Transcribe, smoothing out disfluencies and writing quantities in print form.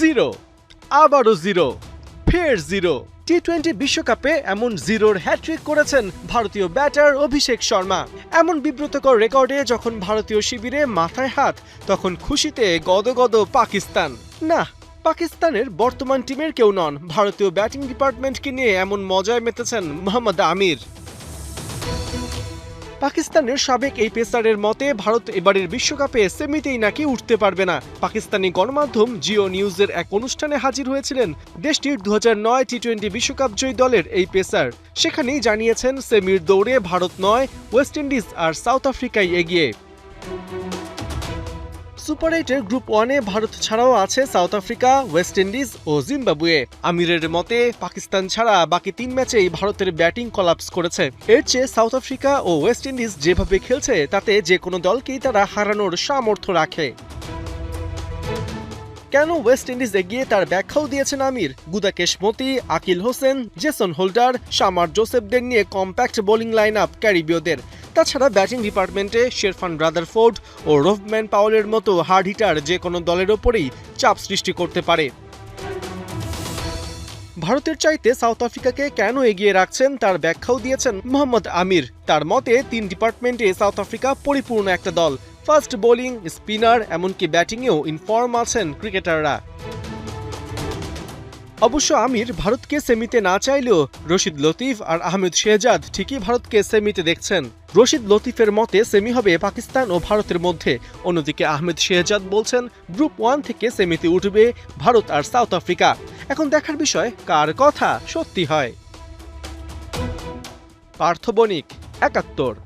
Zero, আবারও zero, ফের zero. টি-20 বিশ্বকাপে এমন জিরোর হ্যাট্রিক করেছেন ভারতীয় ব্যাটার অভিষেক শর্মা। এমন বিব্রতকর রেকর্ডে যখন ভারতীয় শিবিরে মাথায় হাত, তখন খুশিতে গদগদ পাকিস্তান। না, পাকিস্তানের বর্তমান টিমের কেউ নন, ভারতীয় ব্যাটিং ডিপার্টমেন্টকে নিয়ে এমন মজায় মেতেছেন মোহাম্মদ আমির। পাকিস্তানের সাবেক এই পেসারের মতে ভারত এবারের বিশ্বকাপে সেমিতেই নাকি উঠতে পারবে না। পাকিস্তানি গণমাধ্যম জিও নিউজের এক অনুষ্ঠানে হাজির হয়েছিলেন দেশটির 2009 টি-20 বিশ্বকাপ জয়ী দলের এই পেসার। সেখানেই জানিয়েছেন সেমির দৌড়ে ভারত নয়, ওয়েস্ট ইন্ডিজ আর সাউথ আফ্রিকাই এগিয়ে। সুপার 8-এর গ্রুপ 1-এ ভারত ছাড়াও আছে সাউথ আফ্রিকা, ওয়েস্ট ইন্ডিজ ও জিম্বাবুয়ে। আমিরের মতে পাকিস্তান ছাড়া বাকি 3 ম্যাচেই ভারতের ব্যাটিং কলাপস করেছে। এর চেয়ে সাউথ আফ্রিকা ও ওয়েস্ট ইন্ডিজ যেভাবে খেলছে তাতে যে কোনো দলকেই তারা হারানোর সামর্থ্য রাখে। কেন ওয়েস্ট ইন্ডিজ এগিয়ে তার ব্যাখ্যাও দিয়েছেন আমির। গুদাকেশ মতি, Aqil Hossain, Jason holder, Shamar জোসেফদের নিয়ে কম্প্যাক্ট বোলিং লাইন আপ ক্যারিবীয়দের। তাছাড়া ব্যাটিং ডিপার্টমেন্টে শেরফান রাদারফোর্ড ও রোভম্যান পাওয়েলের মতো হার্ড হিটার যে কোনো দলের ওপরেই চাপ সৃষ্টি করতে পারে। ভারতের চাইতে সাউথ আফ্রিকাকে কেন এগিয়ে রাখছেন তার ব্যাখ্যাও দিয়েছেন মোহাম্মদ আমির। তার মতে 3 ডিপার্টমেন্টে সাউথ আফ্রিকা পরিপূর্ণ একটা দল। ফাস্ট বোলিং, স্পিনার, এমনকি ব্যাটিংয়েও ইনফর্ম আছেন ক্রিকেটাররা। অবশ্য আমির ভারতকে সেমিতে না চাইলেও রশিদ লতিফ আর আহমেদ শেহজাদ ঠিকই ভারতকে সেমিতে দেখছেন। রশিদ লতিফের মতে সেমি হবে পাকিস্তান ও ভারতের মধ্যে। অন্যদিকে আহমেদ শেহজাদ বলছেন গ্রুপ 1 থেকে সেমিতে উঠবে ভারত আর সাউথ আফ্রিকা। এখন দেখার বিষয় কার কথা সত্যি হয়। পার্থ বণিক, ৭১।